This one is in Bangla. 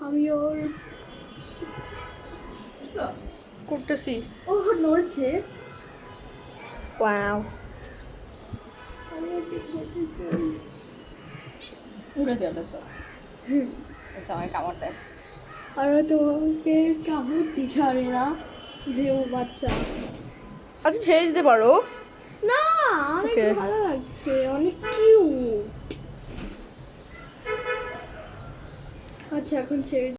আমি ওর করতেছি। ও নড়ছে। ওয়াও, আমি ওকে খেতে চাই। উড়ে যাবে তো। আমাকে কামড় দেয়। আর ও তোমাকে কামড় দিতে না, যে ও বাচ্চা। আচ্ছা ছেড়ে দিতে পারো। না, অনেক Okay. ভালো লাগছে, অনেক কিউট। আচ্ছা এখন ছেড়ে